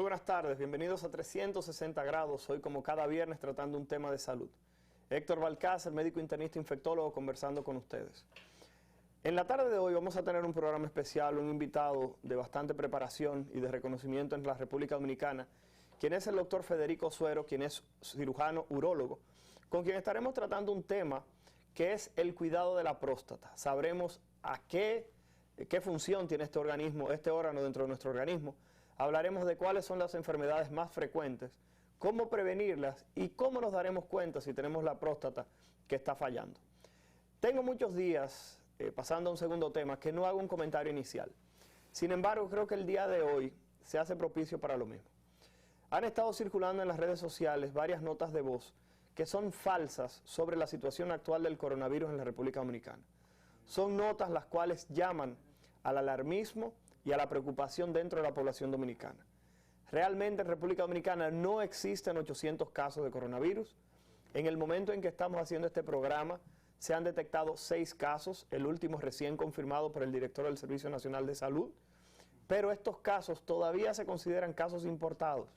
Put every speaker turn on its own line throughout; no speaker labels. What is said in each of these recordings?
buenas tardes, bienvenidos a 360 grados, hoy como cada viernes tratando un tema de salud. Héctor Balcácer, médico internista infectólogo, conversando con ustedes. En la tarde de hoy vamos a tener un programa especial, un invitado de bastante preparación y de reconocimiento en la República Dominicana, quien es el doctor Federico Suero, quien es cirujano urólogo, con quien estaremos tratando un tema que es el cuidado de la próstata. Sabremos qué función tiene este organismo, este órgano dentro de nuestro organismo. Hablaremos de cuáles son las enfermedades más frecuentes, cómo prevenirlas y cómo nos daremos cuenta si tenemos la próstata que está fallando. Tengo muchos días, pasando a un segundo tema, que no hago un comentario inicial. Sin embargo, creo que el día de hoy se hace propicio para lo mismo. Han estado circulando en las redes sociales varias notas de voz que son falsas sobre la situación actual del coronavirus en la República Dominicana. Son notas las cuales llaman al alarmismo y a la preocupación dentro de la población dominicana. Realmente en República Dominicana no existen 800 casos de coronavirus. En el momento en que estamos haciendo este programa se han detectado 6 casos, el último recién confirmado por el director del Servicio Nacional de Salud, pero estos casos todavía se consideran casos importados.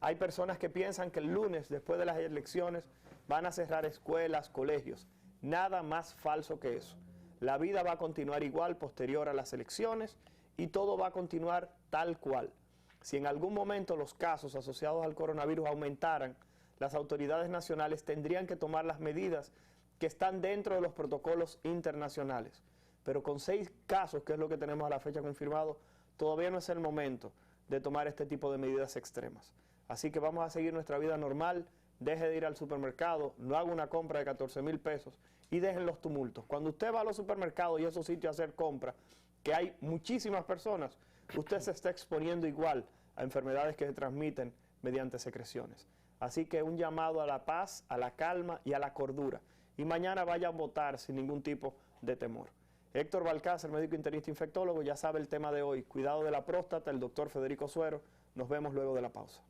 Hay personas que piensan que el lunes, después de las elecciones, van a cerrar escuelas, colegios. Nada más falso que eso. La vida va a continuar igual posterior a las elecciones y todo va a continuar tal cual. Si en algún momento los casos asociados al coronavirus aumentaran, las autoridades nacionales tendrían que tomar las medidas que están dentro de los protocolos internacionales. Pero con 6 casos, que es lo que tenemos a la fecha confirmado, todavía no es el momento de tomar este tipo de medidas extremas. Así que vamos a seguir nuestra vida normal, deje de ir al supermercado, no haga una compra de 14,000 pesos y dejen los tumultos. Cuando usted va a los supermercados y a esos sitios a hacer compras, que hay muchísimas personas, usted se está exponiendo igual a enfermedades que se transmiten mediante secreciones. Así que un llamado a la paz, a la calma y a la cordura. Y mañana vaya a votar sin ningún tipo de temor. Héctor Balcácer, médico internista infectólogo, ya sabe el tema de hoy, cuidado de la próstata, el doctor Federico Suero. Nos vemos luego de la pausa.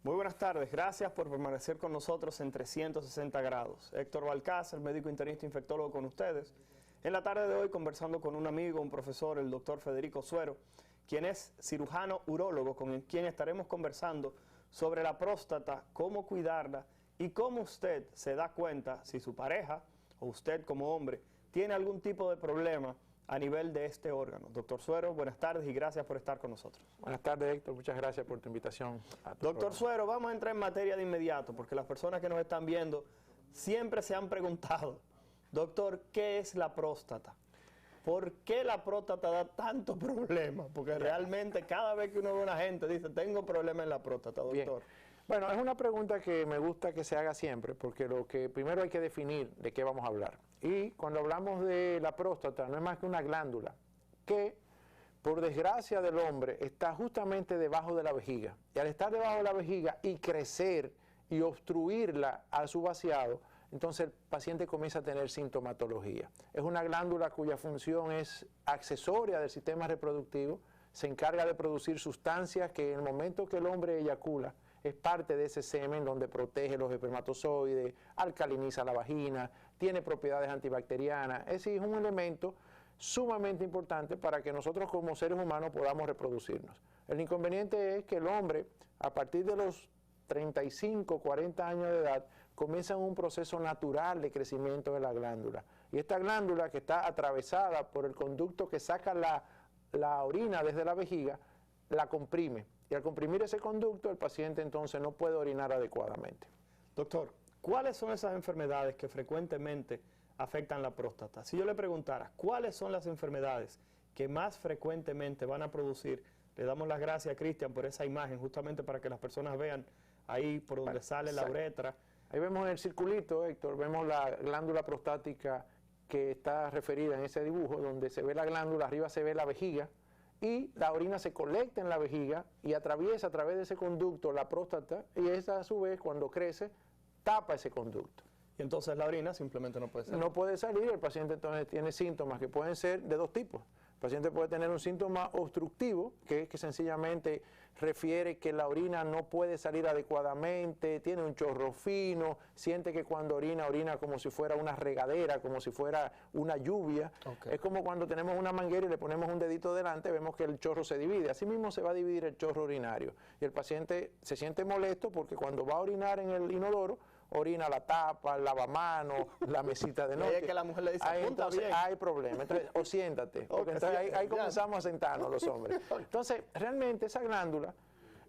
Muy buenas tardes, gracias por permanecer con nosotros en 360 grados. Héctor Balcácer, médico internista infectólogo con ustedes. En la tarde de hoy conversando con un amigo, un profesor, el doctor Federico Suero, quien es cirujano urólogo, con quien estaremos conversando sobre la próstata, cómo cuidarla y cómo usted se da cuenta si su pareja o usted como hombre tiene algún tipo de problema a nivel de este órgano. Doctor Suero, buenas tardes y gracias por estar con nosotros.
Buenas tardes, Héctor. Muchas gracias por tu invitación.
Doctor Suero, vamos a entrar en materia de inmediato, porque las personas que nos están viendo siempre se han preguntado, doctor, ¿qué es la próstata? ¿Por qué la próstata da tanto problema? Porque realmente cada vez que uno ve a una gente dice, tengo problema en la próstata, doctor.
Bien. Bueno, es una pregunta que me gusta que se haga siempre, porque lo que primero hay que definir de qué vamos a hablar. Y cuando hablamos de la próstata, no es más que una glándula que, por desgracia del hombre, está justamente debajo de la vejiga. Y al estar debajo de la vejiga y crecer y obstruirla a su vaciado, entonces el paciente comienza a tener sintomatología. Es una glándula cuya función es accesoria del sistema reproductivo, se encarga de producir sustancias que en el momento que el hombre eyacula, es parte de ese semen donde protege los espermatozoides, alcaliniza la vagina, tiene propiedades antibacterianas. Es decir, es un elemento sumamente importante para que nosotros como seres humanos podamos reproducirnos. El inconveniente es que el hombre, a partir de los 35, 40 años de edad, comienza un proceso natural de crecimiento de la glándula. Y esta glándula, que está atravesada por el conducto que saca la orina desde la vejiga, la comprime. Y al comprimir ese conducto, el paciente entonces no puede orinar adecuadamente.
Doctor, ¿cuáles son esas enfermedades que frecuentemente afectan la próstata? Si yo le preguntara, ¿cuáles son las enfermedades que más frecuentemente van a producir? Le damos las gracias a Cristian por esa imagen, justamente para que las personas vean ahí por donde sale la uretra.
Ahí vemos en el circulito, Héctor, vemos la glándula prostática que está referida en ese dibujo, donde se ve la glándula, arriba se ve la vejiga, y la orina se colecta en la vejiga y atraviesa a través de ese conducto la próstata, y esa a su vez cuando crece tapa ese conducto.
Y entonces la orina simplemente no puede salir.
No puede salir, el paciente entonces tiene síntomas que pueden ser de dos tipos. El paciente puede tener un síntoma obstructivo, que es que sencillamente refiere que la orina no puede salir adecuadamente, tiene un chorro fino, siente que cuando orina, orina como si fuera una regadera, como si fuera una lluvia. Okay. Es como cuando tenemos una manguera y le ponemos un dedito delante, vemos que el chorro se divide. Así mismo se va a dividir el chorro urinario. Y el paciente se siente molesto porque cuando va a orinar en el inodoro, orina la tapa, el lavamanos, la mesita de noche.
Es que la mujer le dice,
entonces bien. Hay problema. Entonces, o siéntate. Porque entonces ahí comenzamos a sentarnos los hombres. Entonces, realmente esa glándula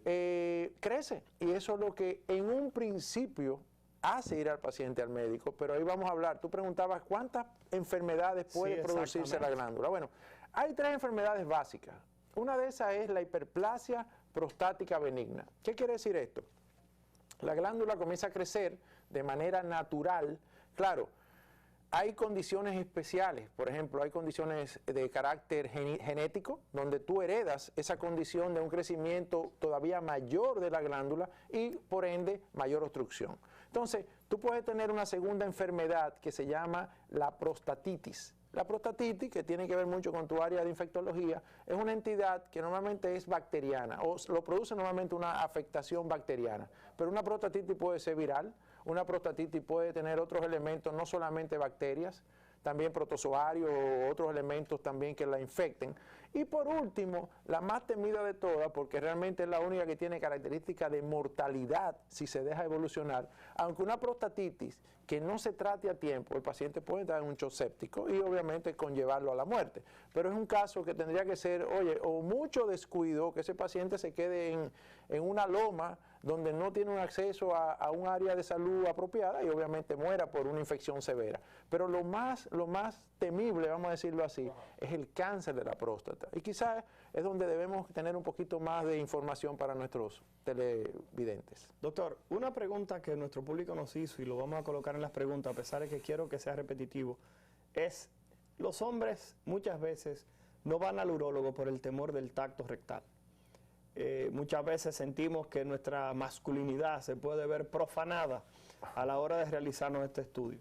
crece. Y eso es lo que en un principio hace ir al paciente al médico. Pero ahí vamos a hablar. Tú preguntabas cuántas enfermedades puede producirse la glándula. Bueno, hay 3 enfermedades básicas. Una de esas es la hiperplasia prostática benigna. ¿Qué quiere decir esto? La glándula comienza a crecer de manera natural. Claro, hay condiciones especiales, por ejemplo, hay condiciones de carácter genético, donde tú heredas esa condición de un crecimiento todavía mayor de la glándula y, por ende, mayor obstrucción. Entonces, tú puedes tener una segunda enfermedad que se llama la prostatitis. La prostatitis, que tiene que ver mucho con tu área de infectología, es una entidad que normalmente es bacteriana, o lo produce normalmente una afectación bacteriana. Pero una prostatitis puede ser viral, una prostatitis puede tener otros elementos, no solamente bacterias, también protozoarios o otros elementos también que la infecten. Y por último, la más temida de todas, porque realmente es la única que tiene características de mortalidad si se deja evolucionar, aunque una prostatitis que no se trate a tiempo, el paciente puede entrar en un shock séptico y obviamente conllevarlo a la muerte. Pero es un caso que tendría que ser, o mucho descuido, que ese paciente se quede en una loma donde no tiene un acceso a un área de salud apropiada y obviamente muera por una infección severa. Pero lo más temible, vamos a decirlo así, es el cáncer de la próstata. Y quizás es donde debemos tener un poquito más de información para nuestros televidentes.
Doctor, una pregunta que nuestro público nos hizo y lo vamos a colocar en las preguntas, a pesar de que quiero que sea repetitivo, es: los hombres muchas veces no van al urólogo por el temor del tacto rectal. Muchas veces sentimos que nuestra masculinidad se puede ver profanada a la hora de realizarnos este estudio.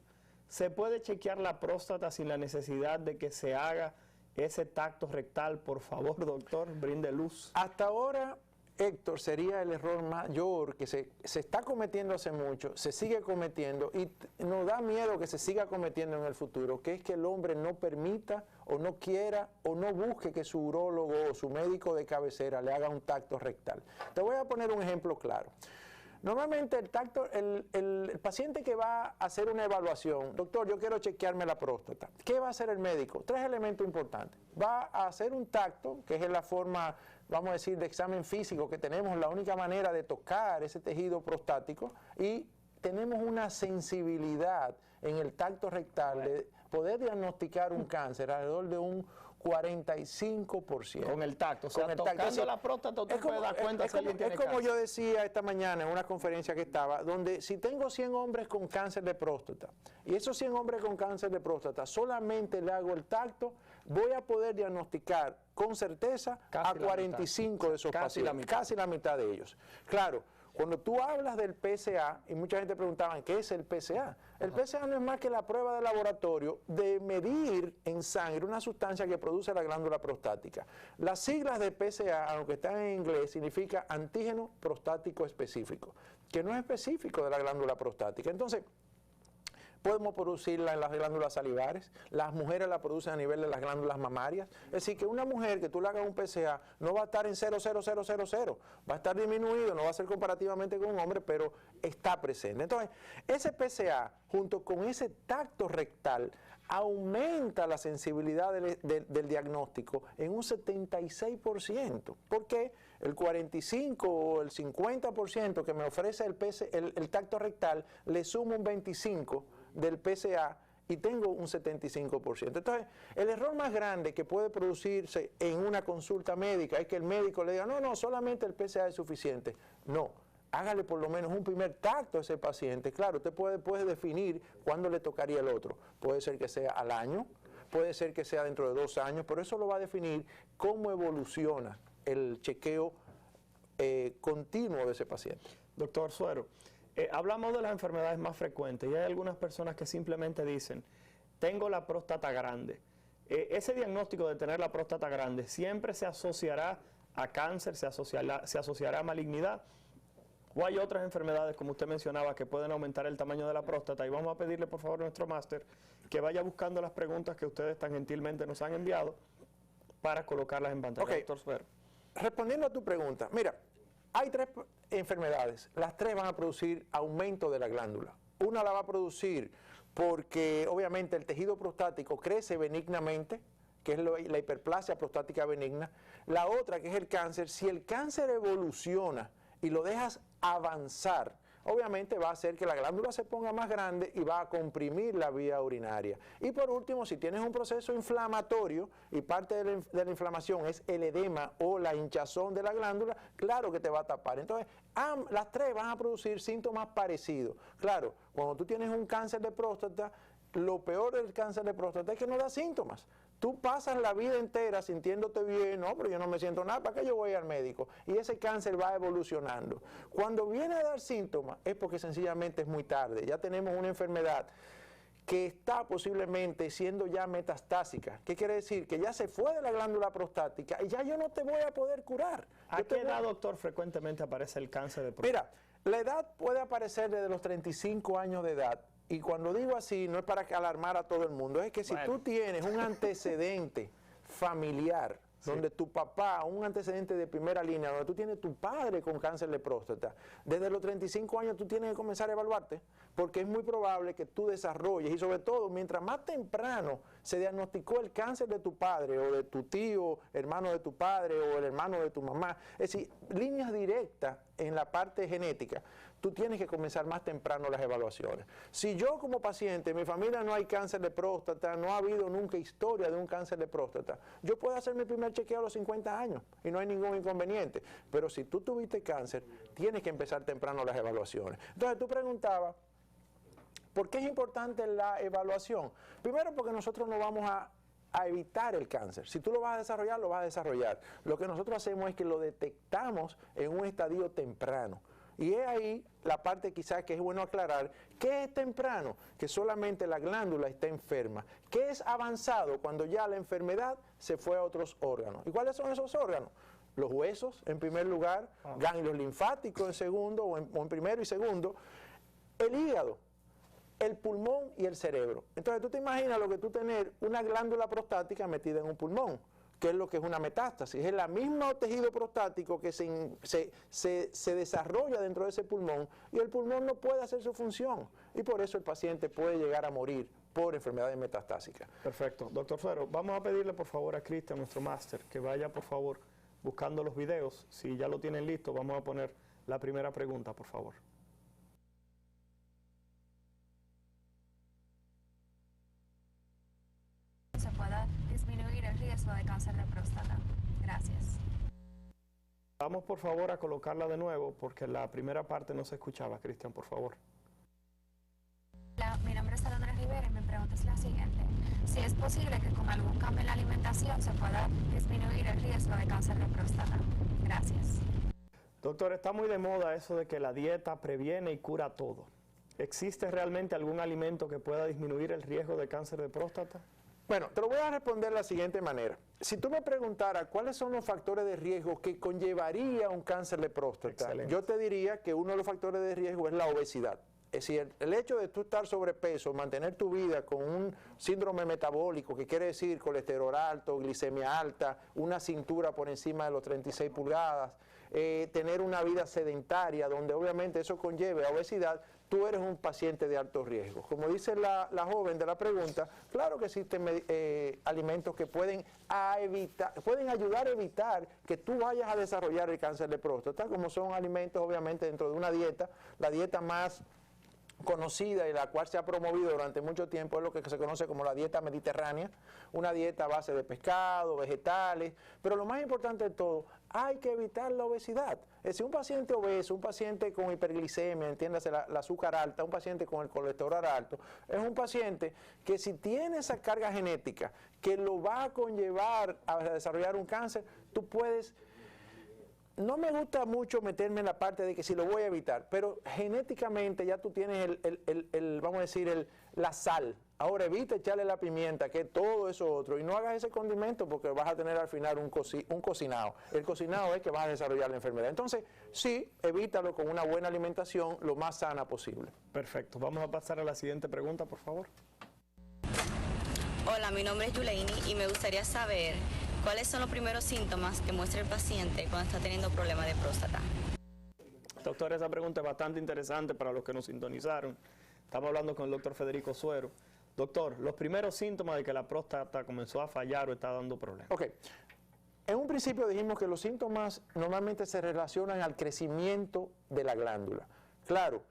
¿Se puede chequear la próstata sin la necesidad de que se haga ese tacto rectal? Por favor, doctor, brinde luz.
Hasta ahora, Héctor, sería el error mayor que se está cometiendo hace mucho, se sigue cometiendo y nos da miedo que se siga cometiendo en el futuro, que es que el hombre no permita o no quiera o no busque que su urólogo o su médico de cabecera le haga un tacto rectal. Te voy a poner un ejemplo claro. Normalmente el paciente que va a hacer una evaluación, doctor, yo quiero chequearme la próstata, ¿qué va a hacer el médico? 3 elementos importantes. Va a hacer un tacto, que es la forma, vamos a decir, de examen físico que tenemos, la única manera de tocar ese tejido prostático, y tenemos una sensibilidad en el tacto rectal de poder diagnosticar un cáncer alrededor de un 45%.
Con el tacto, o sea, con el tocando tacto, la próstata, tú puedes dar cuenta si alguien tiene cáncer.
Es como yo decía esta mañana en una conferencia que estaba, donde si tengo 100 hombres con cáncer de próstata, y esos 100 hombres con cáncer de próstata solamente le hago el tacto, voy a poder diagnosticar con certeza a 45 de esos pacientes, casi la mitad de ellos. Claro, cuando tú hablas del PSA, y mucha gente preguntaba, ¿qué es el PSA? El PSA no es más que la prueba de laboratorio de medir en sangre una sustancia que produce la glándula prostática. Las siglas de PSA, aunque están en inglés, significa antígeno prostático específico, que no es específico de la glándula prostática. Entonces, podemos producirla en las glándulas salivares, las mujeres la producen a nivel de las glándulas mamarias. Es decir, que una mujer que tú le hagas un PSA no va a estar en 0,0000, va a estar disminuido, no va a ser comparativamente con un hombre, pero está presente. Entonces, ese PSA, junto con ese tacto rectal, aumenta la sensibilidad del diagnóstico en un 76%, porque el 45 o el 50% que me ofrece el tacto rectal le sumo un 25% del PSA y tengo un 75%. Entonces, el error más grande que puede producirse en una consulta médica es que el médico le diga, no, solamente el PSA es suficiente. No, hágale por lo menos un primer tacto a ese paciente. Claro, usted puede definir cuándo le tocaría el otro. Puede ser que sea al año, puede ser que sea dentro de 2 años, pero eso lo va a definir cómo evoluciona el chequeo continuo de ese paciente.
Doctor Suero, hablamos de las enfermedades más frecuentes y hay algunas personas que simplemente dicen, tengo la próstata grande. ese diagnóstico de tener la próstata grande siempre se asociará a cáncer, se asociará a malignidad, o hay otras enfermedades, como usted mencionaba, que pueden aumentar el tamaño de la próstata. Y vamos a pedirle, por favor, a nuestro máster que vaya buscando las preguntas que ustedes tan gentilmente nos han enviado para colocarlas en pantalla.
Okay.
Doctor Suero.
Respondiendo a tu pregunta, mira, hay 3 enfermedades, las 3 van a producir aumento de la glándula. Una la va a producir porque obviamente el tejido prostático crece benignamente, que es la hiperplasia prostática benigna. La otra, que es el cáncer, si el cáncer evoluciona y lo dejas avanzar, obviamente va a hacer que la glándula se ponga más grande y va a comprimir la vía urinaria. Y por último, si tienes un proceso inflamatorio y parte de la inflamación es el edema o la hinchazón de la glándula, claro que te va a tapar. Entonces, las 3 van a producir síntomas parecidos. Claro, cuando tú tienes un cáncer de próstata, lo peor del cáncer de próstata es que no da síntomas. Tú pasas la vida entera sintiéndote bien, no, pero yo no me siento nada, ¿para qué yo voy al médico? Y ese cáncer va evolucionando. Cuando viene a dar síntomas es porque sencillamente es muy tarde. Ya tenemos una enfermedad que está posiblemente siendo ya metastásica. ¿Qué quiere decir? Que ya se fue de la glándula prostática y ya yo no te voy a poder curar.
¿A qué edad, doctor, frecuentemente aparece el cáncer de próstata?
Mira, la edad puede aparecer desde los 35 años de edad. Y cuando digo así, no es para alarmar a todo el mundo, es que si tú tienes un antecedente familiar, donde tu papá, un antecedente de primera línea, donde tú tienes tu padre con cáncer de próstata, desde los 35 años tú tienes que comenzar a evaluarte, porque es muy probable que tú desarrolles, y sobre todo, mientras más temprano se diagnosticó el cáncer de tu padre, o de tu tío, hermano de tu padre, o el hermano de tu mamá, es decir, líneas directas en la parte genética, tú tienes que comenzar más temprano las evaluaciones. Si yo como paciente, en mi familia no hay cáncer de próstata, no ha habido nunca historia de un cáncer de próstata, yo puedo hacer mi primer chequeo a los 50 años y no hay ningún inconveniente. Pero si tú tuviste cáncer, tienes que empezar temprano las evaluaciones. Entonces tú preguntabas, ¿por qué es importante la evaluación? Primero porque nosotros no vamos a evitar el cáncer. Si tú lo vas a desarrollar, lo vas a desarrollar. Lo que nosotros hacemos es que lo detectamos en un estadio temprano. Y es ahí la parte quizás que es bueno aclarar. ¿Qué es temprano? Que solamente la glándula está enferma. ¿Qué es avanzado? Cuando ya la enfermedad se fue a otros órganos. ¿Y cuáles son esos órganos? Los huesos, en primer lugar, ganglios linfáticos en segundo, o en primero y segundo, el hígado, el pulmón y el cerebro. Entonces tú te imaginas lo que tú tener una glándula prostática metida en un pulmón, que es lo que es una metástasis. Es el mismo tejido prostático que se desarrolla dentro de ese pulmón y el pulmón no puede hacer su función. Y por eso el paciente puede llegar a morir por enfermedades metastásicas.
Perfecto. Doctor Suero, vamos a pedirle por favor a Cristian, nuestro máster, que vaya por favor buscando los videos. Si ya lo tienen listo, vamos a poner la primera pregunta, por favor.
Se pueda disminuir el riesgo de cáncer de próstata. Gracias.
Vamos por favor a colocarla de nuevo porque la primera parte no se escuchaba. Cristian, por favor.
Hola, mi nombre es Alondra Rivera y mi pregunta es la siguiente. Si es posible que con algún cambio en la alimentación se pueda disminuir el riesgo de cáncer de próstata. Gracias.
Doctor, está muy de moda eso de que la dieta previene y cura todo. ¿Existe realmente algún alimento que pueda disminuir el riesgo de cáncer de próstata?
Bueno, te lo voy a responder de la siguiente manera. Si tú me preguntaras cuáles son los factores de riesgo que conllevaría un cáncer de próstata,
excelente,
yo te diría que uno de los factores de riesgo es la obesidad. Es decir, el hecho de tú estar sobrepeso, mantener tu vida con un síndrome metabólico, que quiere decir colesterol alto, glicemia alta, una cintura por encima de los 36 pulgadas, tener una vida sedentaria, donde obviamente eso conlleve a obesidad, tú eres un paciente de alto riesgo. Como dice la joven de la pregunta, claro que existen alimentos que pueden ayudar a evitar que tú vayas a desarrollar el cáncer de próstata, como son alimentos obviamente dentro de una dieta, la dieta más conocida y la cual se ha promovido durante mucho tiempo es lo que se conoce como la dieta mediterránea, una dieta a base de pescado, vegetales, pero lo más importante de todo, hay que evitar la obesidad. Es decir, un paciente obeso, un paciente con hiperglicemia, entiéndase la azúcar alta, un paciente con el colesterol alto, es un paciente que si tiene esa carga genética que lo va a conllevar a desarrollar un cáncer, tú puedes... No me gusta mucho meterme en la parte de que si lo voy a evitar, pero genéticamente ya tú tienes vamos a decir, la sal Ahora evita echarle la pimienta, que es todo eso otro, y no hagas ese condimento porque vas a tener al final un cocinado. El cocinado es que vas a desarrollar la enfermedad. Entonces, sí, evítalo con una buena alimentación lo más sana posible.
Perfecto. Vamos a pasar a la siguiente pregunta, por favor.
Hola, mi nombre es Yuleini y me gustaría saber cuáles son los primeros síntomas que muestra el paciente cuando está teniendo problemas de próstata.
Doctor, esa pregunta es bastante interesante para los que nos sintonizaron. Estamos hablando con el doctor Federico Suero. Doctor, los primeros síntomas de que la próstata comenzó a fallar o está dando problemas.
Ok. En un principio dijimos que los síntomas normalmente se relacionan al crecimiento de la glándula. Claro,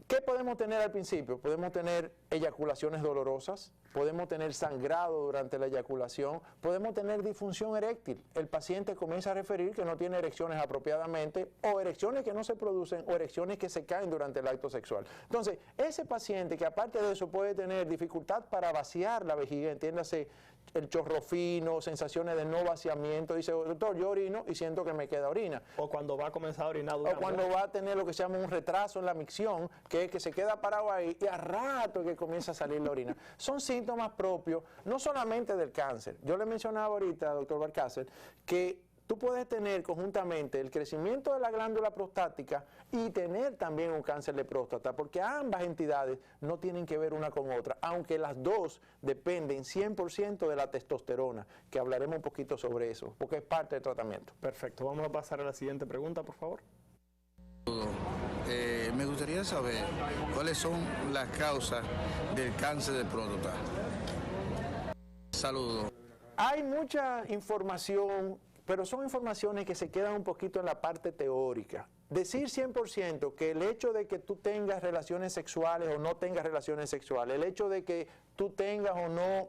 ¿qué podemos tener al principio? Podemos tener eyaculaciones dolorosas, podemos tener sangrado durante la eyaculación, podemos tener disfunción eréctil. El paciente comienza a referir que no tiene erecciones apropiadamente, o erecciones que no se producen, o erecciones que se caen durante el acto sexual. Entonces, ese paciente que aparte de eso puede tener dificultad para vaciar la vejiga, entiéndase, el chorro fino, sensaciones de no vaciamiento, dice, doctor, yo orino y siento que me queda orina.
O cuando va a comenzar a orinar.
O cuando va a tener lo que se llama un retraso en la micción, que es que se queda parado ahí y a rato que comienza a salir la orina. Son síntomas propios, no solamente del cáncer. Yo le mencionaba ahorita, doctor Balcácer, que tú puedes tener conjuntamente el crecimiento de la glándula prostática y tener también un cáncer de próstata, porque ambas entidades no tienen que ver una con otra, aunque las dos dependen 100% de la testosterona, que hablaremos un poquito sobre eso, porque es parte del tratamiento.
Perfecto, vamos a pasar a la siguiente pregunta, por favor.
Me gustaría saber cuáles son las causas del cáncer de próstata. Saludos.
Hay mucha información, pero son informaciones que se quedan un poquito en la parte teórica. Decir 100% que el hecho de que tú tengas relaciones sexuales o no tengas relaciones sexuales, el hecho de que tú tengas o no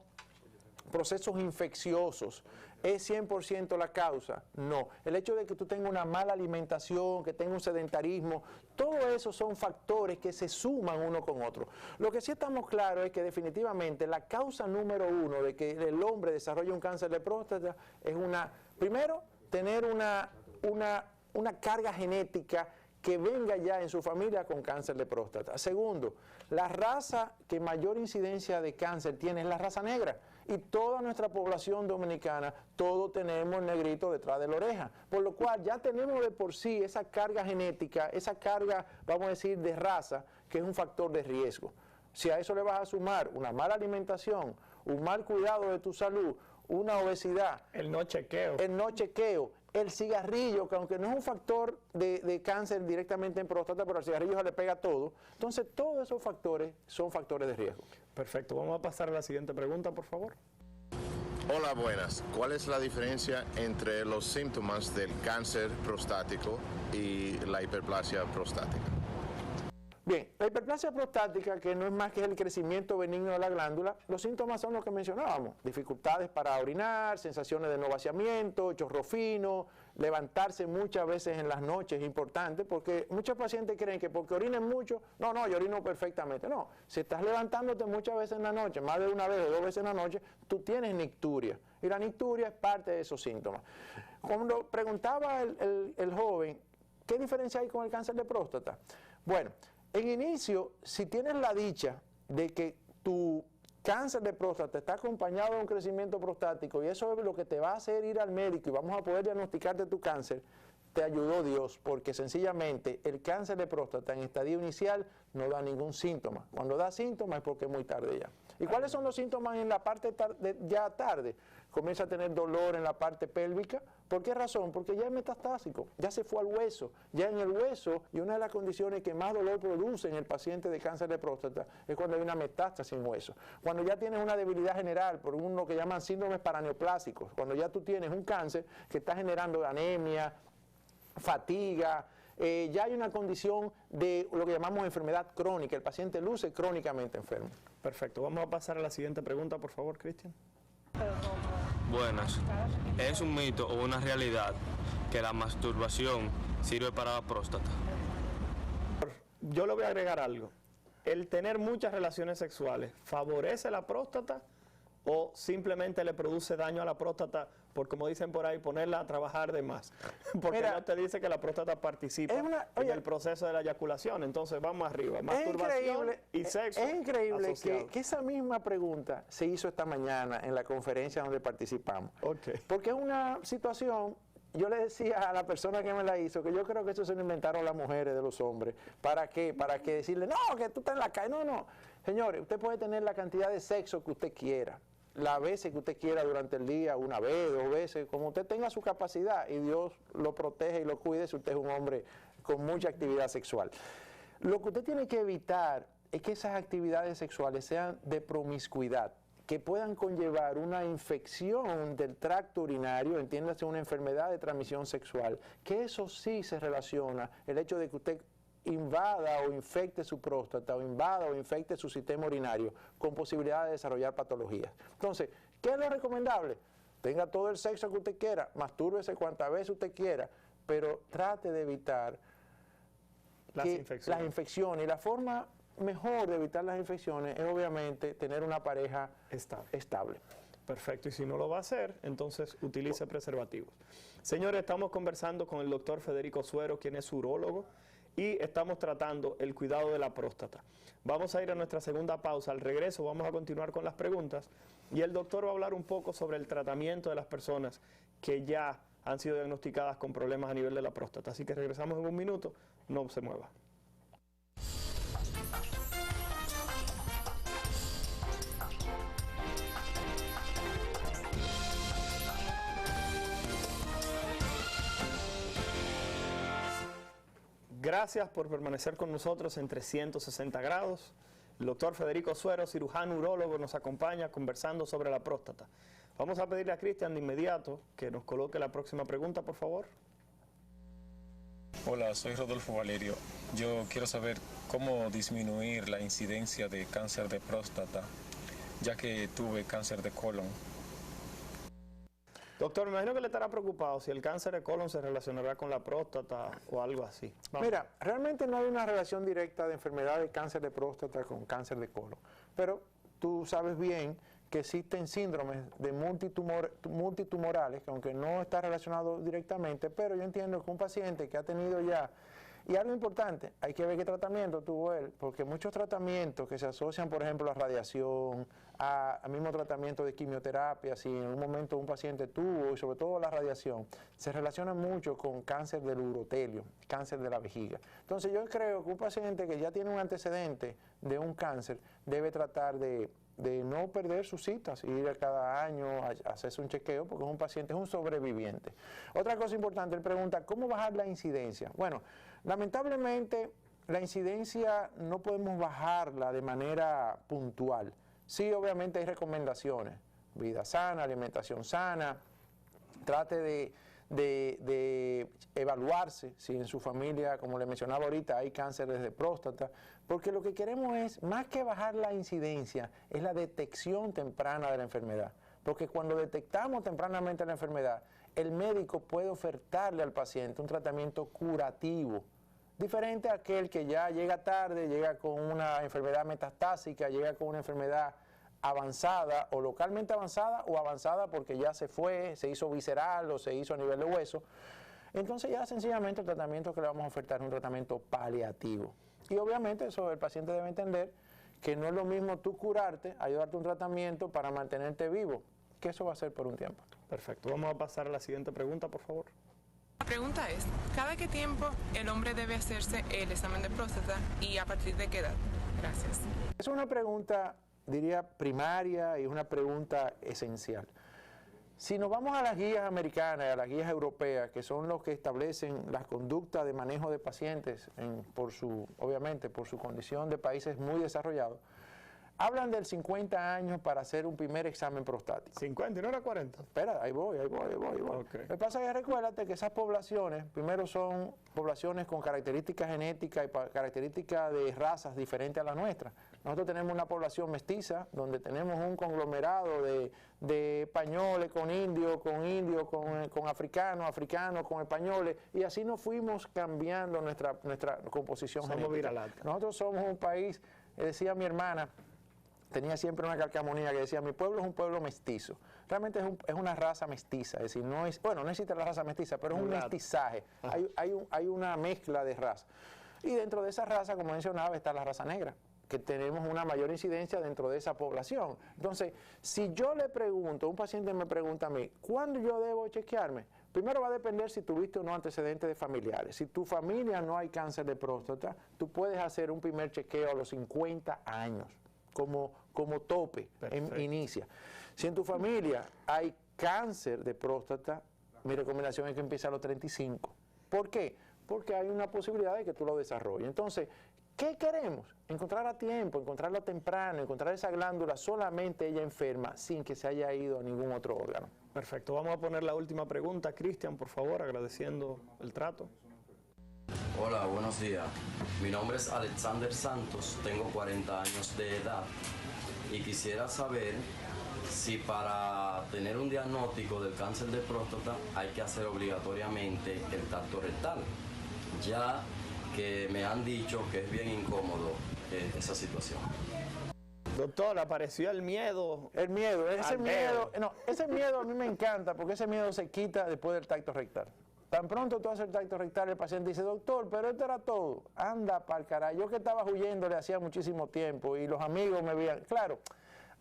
procesos infecciosos, ¿es 100% la causa? No. El hecho de que tú tengas una mala alimentación, que tengas un sedentarismo, todo eso son factores que se suman uno con otro. Lo que sí estamos claros es que definitivamente la causa número uno de que el hombre desarrolle un cáncer de próstata es primero, tener una carga genética que venga ya en su familia con cáncer de próstata. Segundo, la raza que mayor incidencia de cáncer tiene es la raza negra. Y toda nuestra población dominicana, todos tenemos el negrito detrás de la oreja. Por lo cual ya tenemos de por sí esa carga genética, esa carga, vamos a decir, de raza, que es un factor de riesgo. Si a eso le vas a sumar una mala alimentación, un mal cuidado de tu salud, una obesidad,
el no chequeo,
el cigarrillo, que aunque no es un factor de cáncer directamente en próstata, pero al cigarrillo se le pega todo. Entonces, todos esos factores son factores de riesgo.
Perfecto. Vamos a pasar a la siguiente pregunta, por favor.
Hola, buenas. ¿Cuál es la diferencia entre los síntomas del cáncer prostático y la hiperplasia prostática?
Bien, la hiperplasia prostática, que no es más que el crecimiento benigno de la glándula, los síntomas son los que mencionábamos: dificultades para orinar, sensaciones de no vaciamiento, chorro fino, levantarse muchas veces en las noches, es importante, porque muchos pacientes creen que porque orinen mucho, no, yo orino perfectamente. No, si estás levantándote muchas veces en la noche, más de una vez o dos veces en la noche, tú tienes nicturia, y la nicturia es parte de esos síntomas. Cuando preguntaba el joven, ¿qué diferencia hay con el cáncer de próstata? Bueno, en inicio, si tienes la dicha de que tu cáncer de próstata está acompañado de un crecimiento prostático y eso es lo que te va a hacer ir al médico y vamos a poder diagnosticarte tu cáncer, te ayudó Dios, porque sencillamente el cáncer de próstata en estadio inicial no da ningún síntoma. Cuando da síntomas es porque es muy tarde ya. ¿Y cuáles son los síntomas en la parte ya tarde? Comienza a tener dolor en la parte pélvica. ¿Por qué razón? Porque ya es metastásico, ya se fue al hueso. Ya en el hueso, y una de las condiciones que más dolor produce en el paciente de cáncer de próstata es cuando hay una metástasis en hueso. Cuando ya tienes una debilidad general por lo que llaman síndromes paraneoplásicos, cuando ya tú tienes un cáncer que está generando anemia, fatiga, ya hay una condición de lo que llamamos enfermedad crónica, el paciente luce crónicamente enfermo.
Perfecto, vamos a pasar a la siguiente pregunta, por favor, Cristian.
Buenas. ¿Es un mito o una realidad que la masturbación sirve para la próstata?
Yo le voy a agregar algo. ¿El tener muchas relaciones sexuales favorece la próstata o simplemente le produce daño a la próstata por, como dicen por ahí, ponerla a trabajar de más. Porque
Mira,
no te dice que la próstata participa en el proceso de la eyaculación. Entonces vamos arriba, masturbación y sexo.
Es increíble
asociado.
que esa misma pregunta se hizo esta mañana en la conferencia donde participamos.
Ok.
Porque es una situación, yo le decía a la persona que me la hizo, que yo creo que eso se lo inventaron las mujeres de los hombres. ¿Para qué? Para que decirle, no, que tú estás en la calle. No, no. Señores, usted puede tener la cantidad de sexo que usted quiera, las veces que usted quiera durante el día, una vez, 2 veces, como usted tenga su capacidad, y Dios lo protege y lo cuide si usted es un hombre con mucha actividad sexual. Lo que usted tiene que evitar es que esas actividades sexuales sean de promiscuidad, que puedan conllevar una infección del tracto urinario, entiéndase una enfermedad de transmisión sexual, que eso sí se relaciona, el hecho de que usted invada o infecte su próstata, o invada o infecte su sistema urinario, con posibilidad de desarrollar patologías. Entonces, ¿qué es lo recomendable? Tenga todo el sexo que usted quiera, mastúrbese cuantas veces usted quiera, pero trate de evitar las infecciones. Y la forma mejor de evitar las infecciones es obviamente tener una pareja estable.
Perfecto, y si no lo va a hacer, entonces utilice preservativos. Señores, estamos conversando con el doctor Federico Suero, quien es urólogo, y estamos tratando el cuidado de la próstata. Vamos a ir a nuestra segunda pausa. Al regreso vamos a continuar con las preguntas y el doctor va a hablar un poco sobre el tratamiento de las personas que ya han sido diagnosticadas con problemas a nivel de la próstata. Así que regresamos en un minuto, no se mueva. Gracias por permanecer con nosotros en 360 grados. El doctor Federico Suero, cirujano urólogo, nos acompaña conversando sobre la próstata. Vamos a pedirle a Cristian de inmediato que nos coloque la próxima pregunta, por favor.
Hola, soy Rodolfo Valerio. Yo quiero saber cómo disminuir la incidencia de cáncer de próstata, ya que tuve cáncer de colon.
Doctor, me imagino que le estará preocupado si el cáncer de colon se relacionará con la próstata o algo así. Vamos.
Mira, realmente no hay una relación directa de enfermedad de cáncer de próstata con cáncer de colon, pero tú sabes bien que existen síndromes de multitumorales, que aunque no está relacionado directamente, pero yo entiendo que un paciente que ha tenido ya, y algo importante, hay que ver qué tratamiento tuvo él, porque muchos tratamientos que se asocian, por ejemplo, a radiación, al mismo tratamiento de quimioterapia, si en un momento un paciente tuvo, y sobre todo la radiación, se relacionan mucho con cáncer del urotelio, cáncer de la vejiga. Entonces yo creo que un paciente que ya tiene un antecedente de un cáncer debe tratar de no perder sus citas, ir a cada año a hacerse un chequeo, porque es un paciente, es un sobreviviente. Otra cosa importante, él pregunta, ¿cómo bajar la incidencia? Bueno, lamentablemente la incidencia no podemos bajarla de manera puntual. Sí, obviamente hay recomendaciones, vida sana, alimentación sana, trate de evaluarse si en su familia, como le mencionaba ahorita, hay cánceres de próstata, porque lo que queremos es, más que bajar la incidencia, es la detección temprana de la enfermedad. Porque cuando detectamos tempranamente la enfermedad, el médico puede ofertarle al paciente un tratamiento curativo, diferente a aquel que ya llega tarde, llega con una enfermedad metastásica, llega con una enfermedad avanzada o localmente avanzada o avanzada porque ya se fue, se hizo visceral o se hizo a nivel de hueso. Entonces ya sencillamente el tratamiento que le vamos a ofertar es un tratamiento paliativo. Y obviamente eso el paciente debe entender que no es lo mismo tú curarte, ayudarte a un tratamiento para mantenerte vivo, que eso va a ser por un tiempo.
Perfecto. Vamos a pasar a la siguiente pregunta, por favor.
La pregunta es, ¿cada qué tiempo el hombre debe hacerse el examen de próstata y a partir de qué edad? Gracias.
Es una pregunta, diría, primaria y es una pregunta esencial. Si nos vamos a las guías americanas y a las guías europeas, que son los que establecen las conductas de manejo de pacientes, obviamente por su condición de países muy desarrollados, hablan del 50 años para hacer un primer examen prostático.
50 y no era 40.
Espera, ahí voy. Okay. Lo que pasa es que recuérdate que esas poblaciones, primero son poblaciones con características genéticas y características de razas diferentes a las nuestras. Nosotros tenemos una población mestiza, donde tenemos un conglomerado de españoles con indios, con africanos con españoles, y así nos fuimos cambiando nuestra composición genética. Nosotros somos un país, decía mi hermana, tenía siempre una calcamonía que decía, mi pueblo es un pueblo mestizo. Realmente es una raza mestiza, es decir, no existe la raza mestiza, pero es un mestizaje, hay una mezcla de razas. Y dentro de esa raza, como mencionaba, está la raza negra, que tenemos una mayor incidencia dentro de esa población. Entonces, si yo le pregunto, un paciente me pregunta a mí, ¿cuándo yo debo chequearme? Primero va a depender si tuviste o no antecedentes de familiares. Si tu familia no hay cáncer de próstata, tú puedes hacer un primer chequeo a los 50 años, como tope, inicia. Si en tu familia hay cáncer de próstata, mi recomendación es que empiece a los 35. ¿Por qué? Porque hay una posibilidad de que tú lo desarrolles. Entonces, ¿qué queremos? Encontrar a tiempo, encontrarlo temprano, encontrar esa glándula solamente ella enferma sin que se haya ido a ningún otro órgano.
Perfecto. Vamos a poner la última pregunta. Cristian, por favor, agradeciendo el trato.
Hola, buenos días. Mi nombre es Alexander Santos, tengo 40 años de edad y quisiera saber si para tener un diagnóstico del cáncer de próstata hay que hacer obligatoriamente el tacto rectal, ya que me han dicho que es bien incómodo esa situación.
Doctor, apareció el miedo.
Ese miedo a mí me encanta porque ese miedo se quita después del tacto rectal. Tan pronto tú haces el tacto rectal, el paciente dice, doctor, pero esto era todo. Anda pa'l caray. Yo que estaba huyéndole hacía muchísimo tiempo y los amigos me veían. Claro,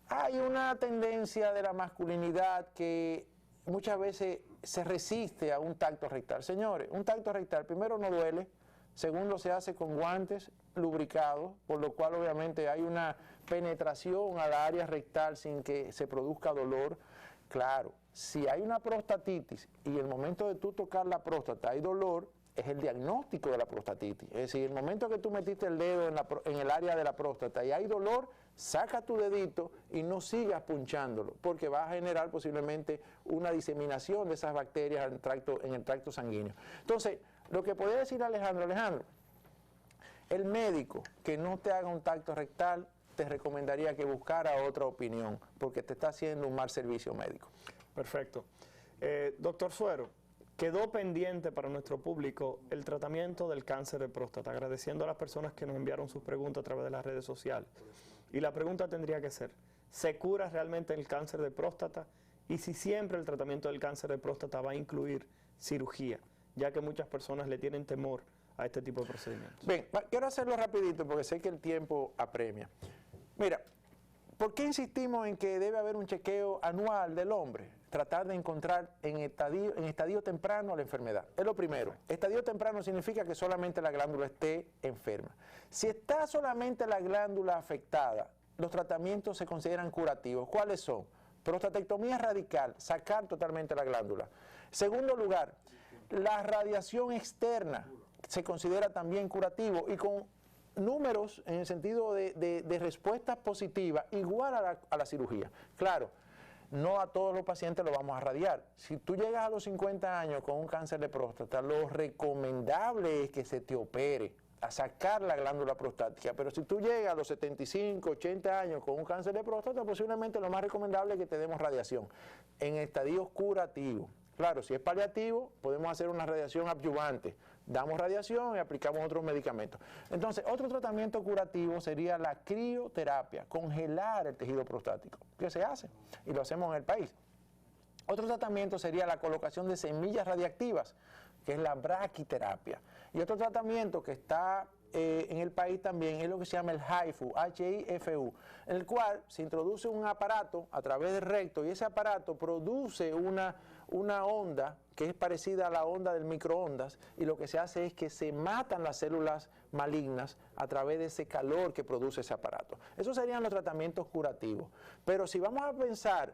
hay una tendencia de la masculinidad que muchas veces se resiste a un tacto rectal. Señores, un tacto rectal primero no duele, segundo se hace con guantes lubricados, por lo cual obviamente hay una penetración a la área rectal sin que se produzca dolor. Claro, si hay una prostatitis y el momento de tú tocar la próstata hay dolor, es el diagnóstico de la prostatitis. Es decir, el momento que tú metiste el dedo en el área de la próstata y hay dolor, saca tu dedito y no sigas punchándolo, porque va a generar posiblemente una diseminación de esas bacterias en el tracto sanguíneo. Entonces, lo que podría decir Alejandro, el médico que no te haga un tacto rectal, te recomendaría que buscara otra opinión, porque te está haciendo un mal servicio médico.
Perfecto. Doctor Suero, quedó pendiente para nuestro público el tratamiento del cáncer de próstata, agradeciendo a las personas que nos enviaron sus preguntas a través de las redes sociales. Y la pregunta tendría que ser, ¿se cura realmente el cáncer de próstata? Y si siempre el tratamiento del cáncer de próstata va a incluir cirugía, ya que muchas personas le tienen temor a este tipo de procedimientos.
Bien, quiero hacerlo rapidito porque sé que el tiempo apremia. Mira, ¿por qué insistimos en que debe haber un chequeo anual del hombre? Tratar de encontrar en estadio temprano la enfermedad. Es lo primero. Estadio temprano significa que solamente la glándula esté enferma. Si está solamente la glándula afectada, los tratamientos se consideran curativos. ¿Cuáles son? Prostatectomía radical, sacar totalmente la glándula. Segundo lugar, la radiación externa se considera también curativo y con números en el sentido de respuestas positivas igual a la cirugía. Claro, no a todos los pacientes lo vamos a radiar. Si tú llegas a los 50 años con un cáncer de próstata, lo recomendable es que se te opere a sacar la glándula prostática, pero si tú llegas a los 75, 80 años con un cáncer de próstata, posiblemente lo más recomendable es que te demos radiación en estadios curativos. Claro, si es paliativo, podemos hacer una radiación adyuvante. Damos radiación y aplicamos otros medicamentos. Entonces, otro tratamiento curativo sería la crioterapia, congelar el tejido prostático, que se hace y lo hacemos en el país. Otro tratamiento sería la colocación de semillas radiactivas, que es la braquiterapia. Y otro tratamiento que está en el país también es lo que se llama el HIFU, H-I-F-U, en el cual se introduce un aparato a través del recto y ese aparato produce una onda que es parecida a la onda del microondas y lo que se hace es que se matan las células malignas a través de ese calor que produce ese aparato. Esos serían los tratamientos curativos. Pero si vamos a pensar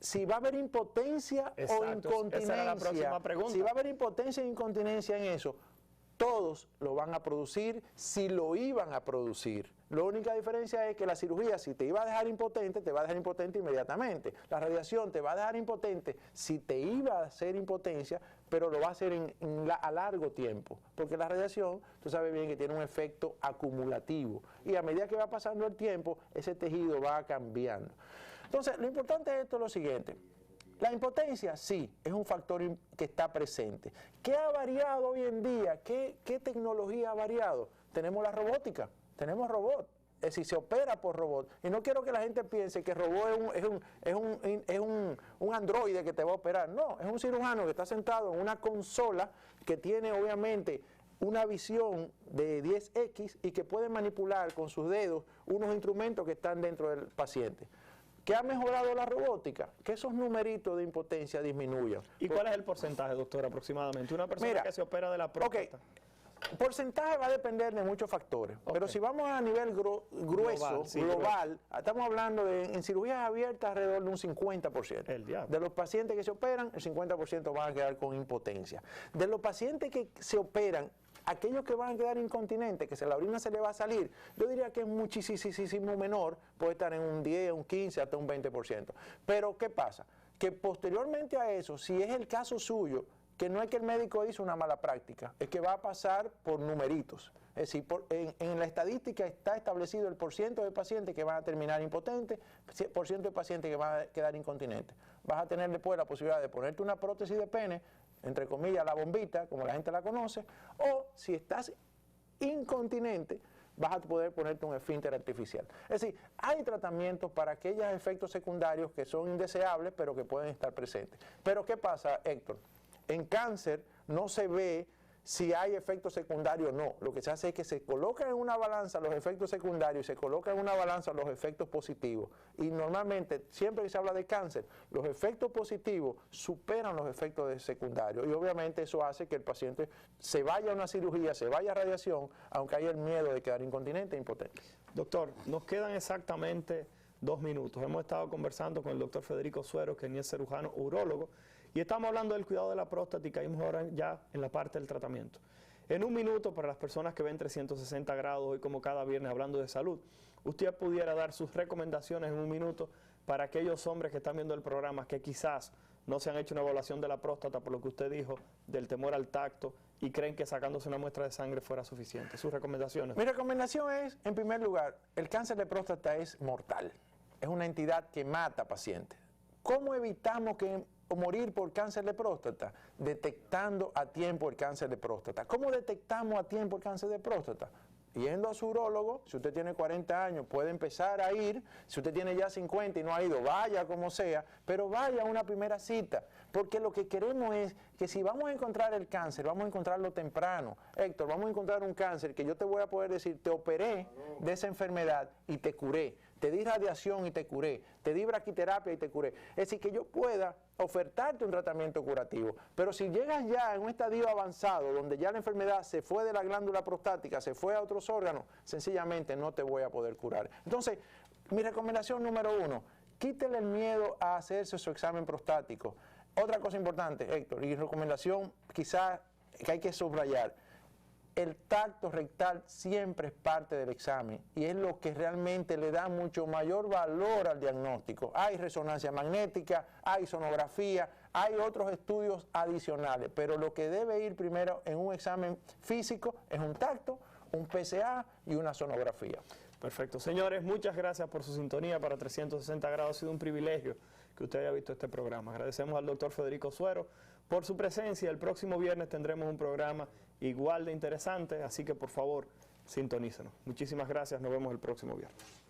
si va a haber impotencia o incontinencia,
esa era la próxima pregunta.
Si va a haber impotencia e incontinencia en eso, todos lo van a producir si lo iban a producir. La única diferencia es que la cirugía, si te iba a dejar impotente, te va a dejar impotente inmediatamente. La radiación te va a dejar impotente si te iba a hacer impotencia, pero lo va a hacer a largo tiempo. Porque la radiación, tú sabes bien que tiene un efecto acumulativo. Y a medida que va pasando el tiempo, ese tejido va cambiando. Entonces, lo importante de esto es lo siguiente. La impotencia, sí, es un factor que está presente. ¿Qué ha variado hoy en día? ¿Qué tecnología ha variado? Tenemos la robótica, tenemos robots. es decir, se opera por robot. Y no quiero que la gente piense que el robot es un androide que te va a operar. No, es un cirujano que está sentado en una consola que tiene obviamente una visión de 10X y que puede manipular con sus dedos unos instrumentos que están dentro del paciente. ¿Qué ha mejorado la robótica? Que esos numeritos de impotencia disminuyan.
¿Y cuál es el porcentaje, doctor, aproximadamente? Una persona que se opera de la próstata.
El porcentaje va a depender de muchos factores, pero si vamos a nivel grueso, global, estamos hablando en cirugías abiertas alrededor de un 50%. De los pacientes que se operan, el 50% van a quedar con impotencia. De los pacientes que se operan, aquellos que van a quedar incontinentes, que la orina se le va a salir, yo diría que es muchísimo menor, puede estar en un 10, un 15, hasta un 20%. Pero, ¿qué pasa? Que posteriormente a eso, si es el caso suyo, que no es que el médico hizo una mala práctica, es que va a pasar por numeritos. Es decir, en la estadística está establecido el porciento de pacientes que van a terminar impotentes, porciento de pacientes que van a quedar incontinentes. Vas a tener después la posibilidad de ponerte una prótesis de pene, entre comillas, la bombita, como la gente la conoce, o si estás incontinente, vas a poder ponerte un esfínter artificial. Es decir, hay tratamientos para aquellos efectos secundarios que son indeseables, pero que pueden estar presentes. Pero ¿qué pasa, Héctor? En cáncer no se ve si hay efectos secundarios o no. Lo que se hace es que se colocan en una balanza los efectos secundarios y se colocan en una balanza los efectos positivos. Y normalmente, siempre que se habla de cáncer, los efectos positivos superan los efectos secundarios. Y obviamente eso hace que el paciente se vaya a una cirugía, se vaya a radiación, aunque haya el miedo de quedar incontinente e impotente.
Doctor, nos quedan exactamente 2 minutos. Hemos estado conversando con el doctor Federico Suero, que es cirujano urólogo, y estamos hablando del cuidado de la próstata y caímos ahora ya en la parte del tratamiento. En 1 minuto, para las personas que ven 360 grados hoy como cada viernes hablando de salud, usted pudiera dar sus recomendaciones en 1 minuto para aquellos hombres que están viendo el programa que quizás no se han hecho una evaluación de la próstata por lo que usted dijo, del temor al tacto, y creen que sacándose una muestra de sangre fuera suficiente. Sus recomendaciones.
Mi recomendación es, en primer lugar, el cáncer de próstata es mortal. Es una entidad que mata pacientes. ¿Cómo evitamos morir por cáncer de próstata? Detectando a tiempo el cáncer de próstata. ¿Cómo detectamos a tiempo el cáncer de próstata? Yendo a su urólogo. Si usted tiene 40 años, puede empezar a ir. Si usted tiene ya 50 y no ha ido, vaya como sea, pero vaya a una primera cita, porque lo que queremos es que si vamos a encontrar el cáncer, vamos a encontrarlo temprano. Héctor, vamos a encontrar un cáncer que yo te voy a poder decir, te operé de esa enfermedad y te curé, te di radiación y te curé, te di braquiterapia y te curé. Es decir, que yo pueda ofertarte un tratamiento curativo. Pero si llegas ya en un estadio avanzado, donde ya la enfermedad se fue de la glándula prostática, se fue a otros órganos, sencillamente no te voy a poder curar. Entonces, mi recomendación número 1, quítele el miedo a hacerse su examen prostático. Otra cosa importante, Héctor, y recomendación quizás que hay que subrayar, el tacto rectal siempre es parte del examen y es lo que realmente le da mucho mayor valor al diagnóstico. Hay resonancia magnética, hay sonografía, hay otros estudios adicionales, pero lo que debe ir primero en un examen físico es un tacto, un PSA y una sonografía.
Perfecto. Señores, muchas gracias por su sintonía para 360 grados. Ha sido un privilegio que usted haya visto este programa. Agradecemos al doctor Federico Suero por su presencia. El próximo viernes tendremos un programa igual de interesante, así que por favor, sintonícenos. Muchísimas gracias. Nos vemos el próximo viernes.